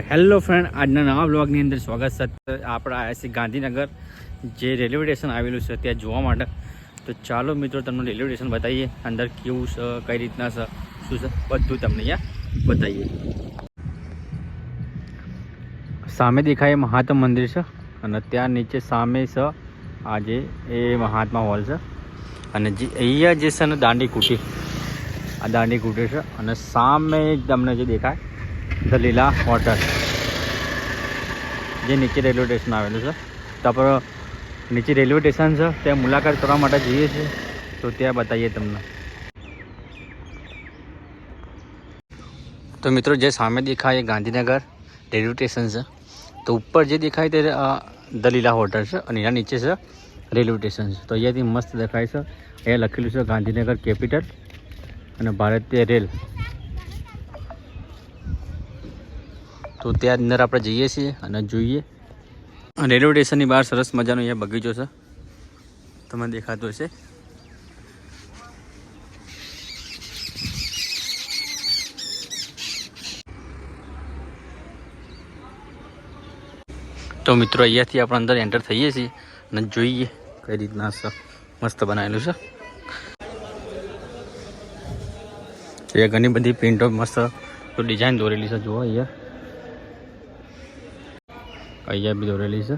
Hello friend, આજના નવા બ્લોગની અંદર સ્વાગત છે. આપણે આવ્યા છીએ ગાંધીનગર, જે રેલવે સ્ટેશન આવેલું છે ત્યાં જોવા માટે. તો ચાલો મિત્રો તમને રેલવે સ્ટેશન બતાવીએ, અંદર કેવું છે, કઈ રીતના છે, શું છે, બધું તમને અહીંયા બતાવીએ. સામે દેખાય મહાત્મા મંદિર છે અને ત્યાં નીચે સામે છે આજે એ મહાત્મા હોલ છે. અને જે અહીંયા જે છે ને દાંડી કુટી, આ દાંડી કુટી છે. અને સામે તમને જે દેખાય ધ લીલા હોટલ, જે નીચે રેલવે સ્ટેશન આવેલું છે. તો આપણે નીચે રેલવે સ્ટેશન છે ત્યાં મુલાકાત કરવા માટે જઈએ છીએ, તો ત્યાં બતાવીએ તમને. તો મિત્રો જે સામે દેખાય એ ગાંધીનગર રેલવે સ્ટેશન છે. તો ઉપર જે દેખાય તે ધ લીલા હોટલ છે અને એના નીચે છે રેલવે સ્ટેશન છે. તો અહીંયાથી મસ્ત દેખાય છે. અહીંયા લખેલું છે ગાંધીનગર કેપિટલ અને ભારતીય રેલ. તો ત્યાં અંદર આપણે જઈએ છીએ અને જોઈએ. રેલવે સ્ટેશનની બહાર સરસ મજાનો અહીંયા બગીચો છે, તમને દેખાતો હશે. તો મિત્રો અહીંયાથી આપણે અંદર એન્ટર થઈએ છીએ અને જોઈએ કઈ રીતના છે. મસ્ત બનાવેલું છે. અહીંયા ઘણી બધી પ્રિન્ટો મસ્ત ડિઝાઇન દોરેલી છે. જુઓ અહીંયા બી દોરેલી છે.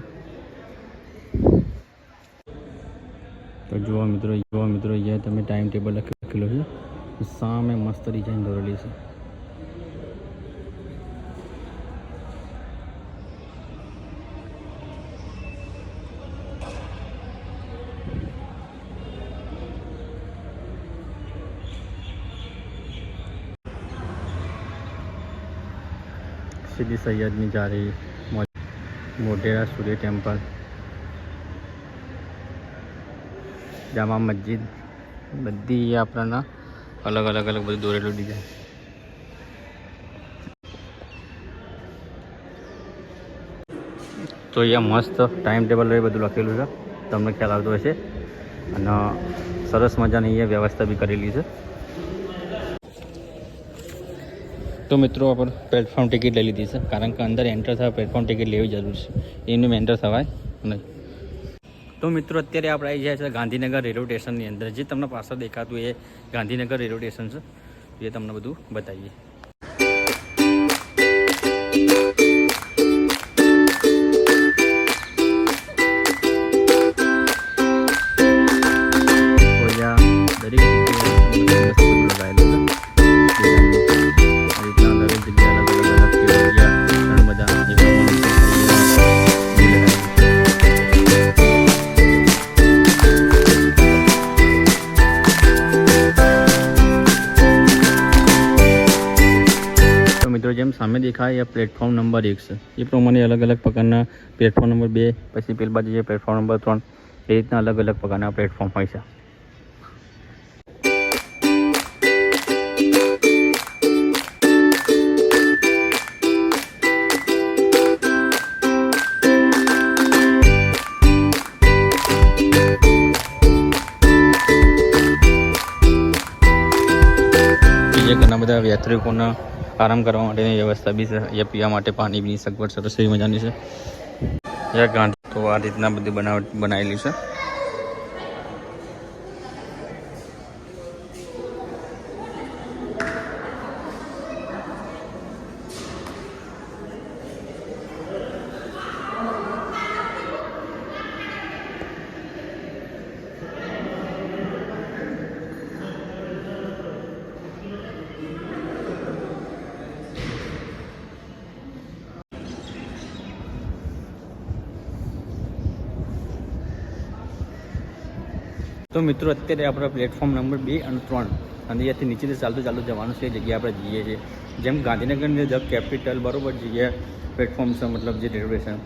તો જુઓ મિત્રો અહીંયા તમે ટાઈમ ટેબલ લખેલું છે. સામે મસ્ત ડિઝાઇન દોરેલી છે. સીદી સૈયદની જારી, મોઢેરા સૂર્ય ટેમ્પલ, જામા મસ્જિદ, બધી આપણાના અલગ અલગ બધું દોરેલું ડિઝાઇન. તો અહીંયા મસ્ત ટાઈમ ટેબલ એ બધું લખેલું છે, તમને ખ્યાલ આવતો હશે. અને સરસ મજાની અહીંયા વ્યવસ્થા બી કરેલી છે. તો મિત્રો આપણે પ્લેટફોર્મ ટિકિટ લઈ લીધી છે, કારણ કે અંદર એન્ટર થવા પ્લેટફોર્મ ટિકિટ લેવી જરૂર છે. એનું એન્ટર થવાય નહીં. તો મિત્રો અત્યારે આપણે આવી જાય છે ગાંધીનગર રેલવે સ્ટેશનની અંદર. જે તમને પાછળ દેખાતું એ ગાંધીનગર રેલવે સ્ટેશન છે. એ તમને બધું બતાવીએ. જેમ સામે દેખાય એ પ્લેટફોર્મ નંબર 1 છે. એ પ્રમાણે અલગ અલગ પ્રકારના પ્લેટફોર્મ નંબર 2, પછી પેલી બાજુ છે પ્લેટફોર્મ નંબર 3. એ રીતના અલગ અલગ પ્રકારના પ્લેટફોર્મ હોય છે. ઘણા બધા યાત્રિકોના આરામ કરવા માટેની વ્યવસ્થા બી છે. અહીંયા પીવા માટે પાણીની સગવડ સરસ એવી મજાની છે. અહીંયા ગાંધી તો આ રીતના બધી બનાવેલી છે. તો મિત્રો અત્યારે આપણે પ્લેટફોર્મ નંબર 2 અને 3 અને અહીંયાથી નીચેથી ચાલતું જવાનું છે. એ જગ્યાએ આપણે જઈએ છીએ. જેમ ગાંધીનગરની ધ કેપિટલ બરાબર જગ્યાએ પ્લેટફોર્મ છે, મતલબ જે રેલવે સ્ટેશન.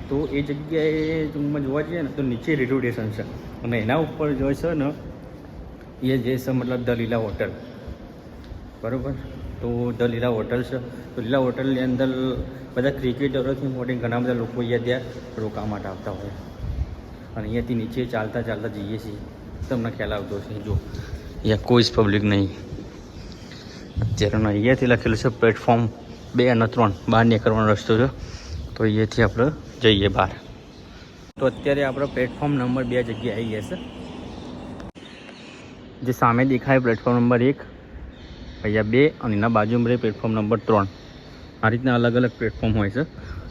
તો એ જગ્યાએ જોવા જઈએ ને તો નીચે રેલવે સ્ટેશન છે અને એના ઉપર જો છે ને એ જે છે મતલબ ધ લીલા હોટલ, બરાબર. તો ધ લીલા હોટલ છે. તો લીલા હોટલની અંદર બધા ક્રિકેટરોથી મોટી ઘણા બધા લોકો અહીંયા ત્યાં રોકાવા માટે આવતા હોય. અને અહીંયાથી નીચે ચાલતા જઈએ છીએ. તમને ખ્યાલ આવતો હશે. જો અહીંયા કોઈ જ પબ્લિક નહીં. અત્યારે અહીંયાથી લખેલું છે પ્લેટફોર્મ 2 અને 3 બહાર નીકળવાનો રસ્તો છે. તો અહીંયાથી આપણે જઈએ બહાર. તો અત્યારે આપણે પ્લેટફોર્મ નંબર 2 જગ્યાએ આવી ગયા છે. જે સામે દેખાય પ્લેટફોર્મ નંબર 1, અહીંયા 2 અને એના બાજુમાં પ્લેટફોર્મ નંબર 3. આ રીતના અલગ અલગ પ્લેટફોર્મ હોય છે.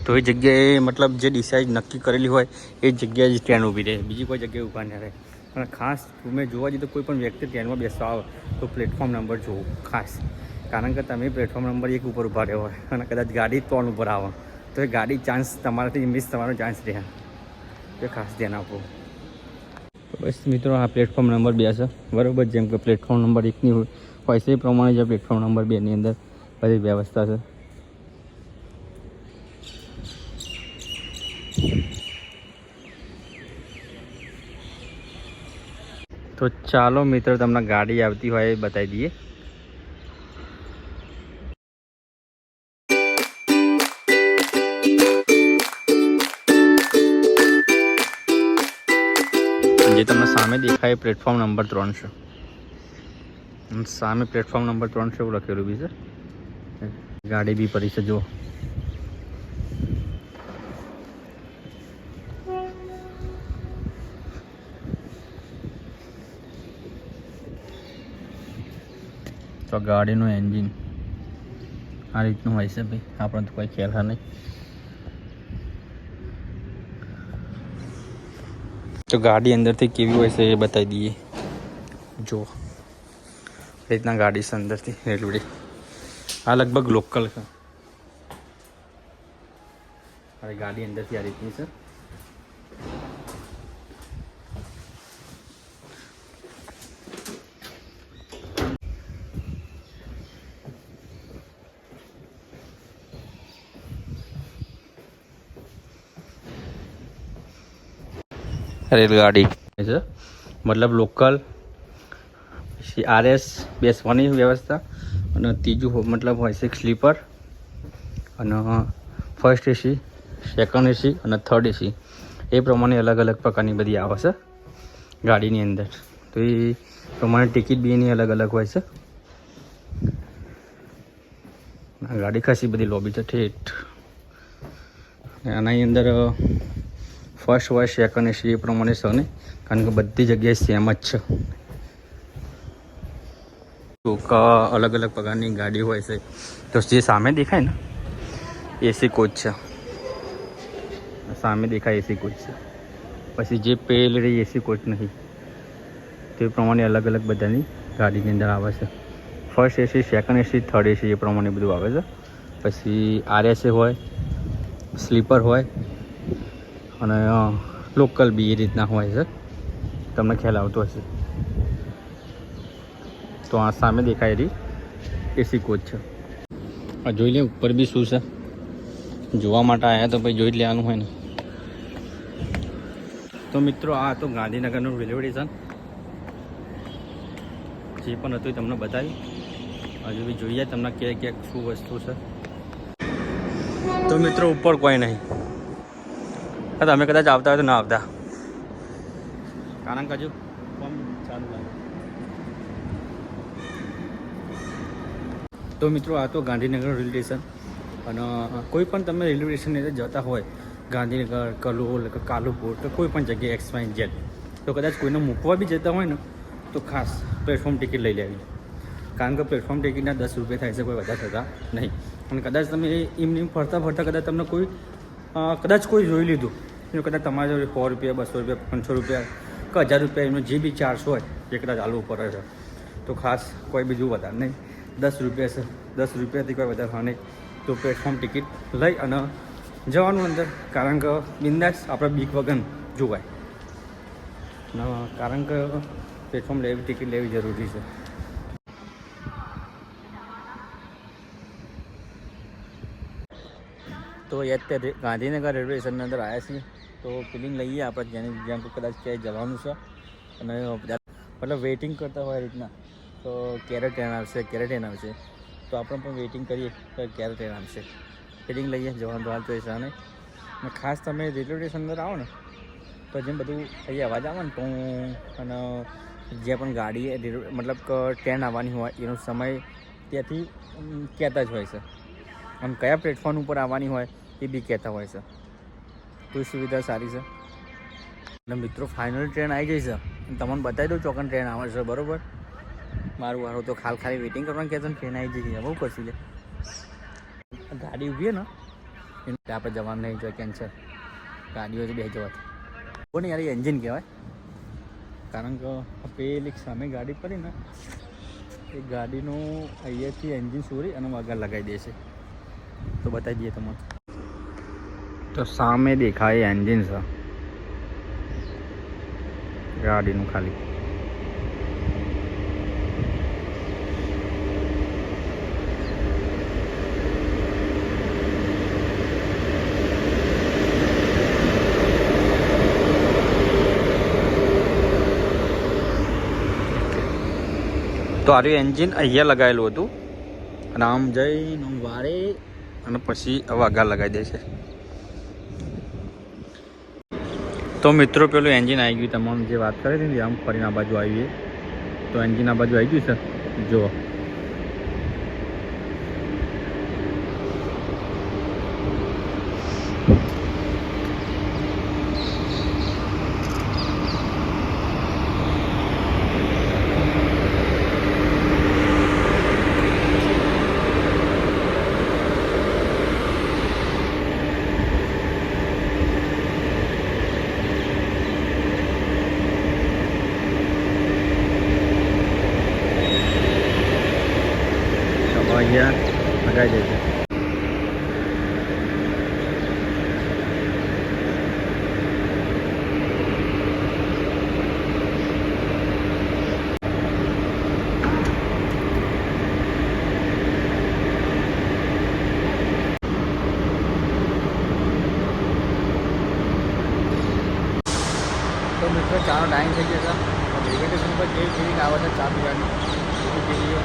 તો એ જગ્યાએ મતલબ જે ડિસાઇડ નક્કી કરેલી હોય એ જગ્યાએ જ ટ્રેન ઊભી રહે, બીજી કોઈ જગ્યાએ ઊભા ન રહે. અને ખાસ તમે જોવા જઈએ તો કોઈ પણ વ્યક્તિ ટ્રેનમાં બેસવા આવે તો પ્લેટફોર્મ નંબર જોવો ખાસ. કારણ કે તમે પ્લેટફોર્મ નંબર 1 ઉપર ઊભા રહ્યો હોય અને કદાચ ગાડી 3 ઉપર આવે તો એ ગાડી ચાન્સ તમારાથી મિસ થવાનો ચાન્સ રહે. એ ખાસ ધ્યાન આપો. બસ મિત્રો, આ પ્લેટફોર્મ નંબર 2 છે બરાબર. જેમ કે પ્લેટફોર્મ નંબર 1ની હોય છે એ પ્રમાણે જે પ્લેટફોર્મ નંબર 2ની અંદર બધી વ્યવસ્થા છે. તો ચાલો મિત્રો, તમને ગાડી આવતી હોય એ બતાવી દઈએ. જે તમને સામે દેખાય પ્લેટફોર્મ નંબર 3 છે. સામે પ્લેટફોર્મ નંબર 3 છે એવું લખેલું બી છે. ગાડી બી પડી છે જુઓ. તો ગાડીનું એન્જિન આ રીતનું હોય છે ભાઈ, આપણને તો કોઈ ખ્યાલ નહીં. તો ગાડી અંદરથી કેવી હોય છે એ બતાવી દઈએ. જુઓ રીતના ગાડી છે અંદરથી રેલવડી. આ લગભગ લોકલ છે. અરે ગાડી અંદરથી આ રીતની છે. રેલગાડી છે મતલબ લોકલ. RS બેસવાની વ્યવસ્થા અને ત્રીજું મતલબ હોય છે સ્લીપર અને ફર્સ્ટ એસી, સેકન્ડ એસી અને થર્ડ એસી. એ પ્રમાણે અલગ અલગ પ્રકારની બધી આવે છે ગાડીની અંદર. તો એ પ્રમાણે ટિકિટ બી એની અલગ અલગ હોય છે. ગાડી ખાસી બધી લોબી છે ઠેઠ. આની અંદર ફર્સ્ટ હોય, સેકન્ડ એસી એ પ્રમાણે છે ને, કારણ કે બધી જગ્યાએ સેમ જ છે. અલગ અલગ પ્રકારની ગાડી હોય છે. તો જે સામે દેખાય ને એસી કોચ છે. સામે દેખાય એસી કોચ છે. પછી જે પેલ રહી એસી કોચ નહીં. તે પ્રમાણે અલગ અલગ બધાની ગાડીની અંદર આવે છે. First AC, second AC, third AC એ પ્રમાણે બધું આવે છે. પછી RS હોય, સ્લીપર હોય અને લોકલ બી એ રીતના હોય છે. તમને ખ્યાલ આવતો હશે. તો આ સામે દેખાય રહી એસી કોચ છે. આ જોઈ લે ઉપર બી શું છે. જોવા માટે આવ્યા તો ભાઈ જોઈ જ લેવાનું હોય ને. તો મિત્રો, આ તો ગાંધીનગરનું રેલવે સ્ટેશન. જે પણ હતું એ તમને બતાવી. હજુ બી જોઈએ તમને ક્યાંક શું વસ્તુ છે. તો મિત્રો, ઉપર કોઈ નહીં. તમે કદાચ આવતા હોય તો ના આવતા, કારણ કે હજુ ચાલુ લાગે. તો મિત્રો, આ તો ગાંધીનગર રેલવે સ્ટેશન. અને કોઈ પણ તમે રેલવે સ્ટેશનની અંદર જતા હોય, ગાંધીનગર, કલોલ, કાલુપુર, તો કોઈ પણ જગ્યાએ XYZ, તો કદાચ કોઈને મૂકવા બી જતા હોય ને તો ખાસ પ્લેટફોર્મ ટિકિટ લઈ લેવી. કારણ કે પ્લેટફોર્મ ટિકિટના 10 રૂપિયા થાય છે, કોઈ વધારે થતા નહીં. અને કદાચ તમે એમની ફરતા કદાચ તમને કદાચ કોઈ જોઈ લીધું, કદાચ તમારા જોડે 100 રૂપિયા, 200 રૂપિયા, 500 રૂપિયા કે 1000 રૂપિયા એમનો જે બી ચાર્જ હોય એ કદાચ આલવું પડે છે. તો ખાસ કોઈ બીજું વધારે નહીં, 10 રૂપિયા છે, 10 રૂપિયાથી કોઈ વધારે નહીં. તો પ્લેટફોર્મ ટિકિટ લઈ અને જવાનું અંદર. કારણ કે બિંદાસ આપણે બીક વગર જોવાય. કારણ કે પ્લેટફોર્મ ટિકિટ લેવી જરૂરી છે. તો અત્યારે ગાંધીનગર રેલવે સ્ટેશનની અંદર આવ્યા છીએ. તો ફિલિંગ લઈએ આપણે, જેમ કદાચ ક્યાંય જવાનું છે અને મતલબ વેઇટિંગ કરતા હોય રીતના. તો ક્યારે ટ્રેન આવશે, તો આપણે પણ વેઇટિંગ કરીએ તો ક્યારે ટ્રેન આવશે. ફિલિંગ લઈએ જવાનું હાલ તો એ છે નહીં. અને ખાસ તમે રેલવે સ્ટેશન અંદર આવો ને તો જેમ બધું અહીંયા અવાજ આવે ને તો અને જે પણ ગાડી મતલબ કે ટ્રેન આવવાની હોય એનો સમય ત્યાંથી કહેતા જ હોય છે. અને કયા પ્લેટફોર્મ ઉપર આવવાની હોય એ બી કહેતા હોય છે. તો એ સુવિધા સારી છે. અને મિત્રો ફાઇનલ ટ્રેન આવી ગઈ છે. તમને બતાવી દઉં ચોકન ટ્રેન આવે છે બરાબર. મારું વારું તો ખાલી વેઇટિંગ કરવાનું કહેતો ને ટ્રેન આવી જઈ બહુ કરશું લે. ગાડી ઊભી ને એને આપણે જવાનું નહીં જોઈએ કેન્સર. ગાડીઓ જ બે જવાથી કોને યાર એન્જિન કહેવાય. કારણ કે પેલી સામે ગાડી પડી ને એ ગાડીનું અહીંયાથી એન્જિન સોરી અને આગળ લગાવી દે છે. તો બતાવી દઈએ તમને. તો સામે દેખાય એન્જિન છે ગાડીનું ખાલી. તો આર્યું એન્જિન અહીંયા લગાવેલું હતું અને આમ જઈને વારે અને પછી હવે આગળ લગાવી દે છે. તો મિત્રો પેલું એન્જિન આવી ગયું. તમામ જે વાત કરી હતી આમ ફરીને આ બાજુ આવીએ તો એન્જિન આ બાજુ આવી ગયું છે જુઓ. અહીંયા લગાવી દે છે. તો મિત્રો ચાનો ટાઈમ થઈ ગયો છે. વેકેશન પર કેવી ફિલિંગ આવે છે ચા પીવાની એ પીવીએ.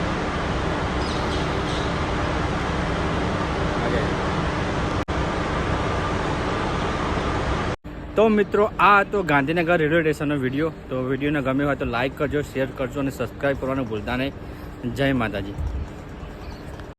તો મિત્રો આ હતો ગાંધીનગર રેલવે સ્ટેશનનો વિડીયો. તો વિડીયોને ગમ્યો હોય તો લાઇક કરજો, શેર કરજો અને સબસ્ક્રાઈબ કરવાનું ભૂલતા નહીં. જય માતાજી.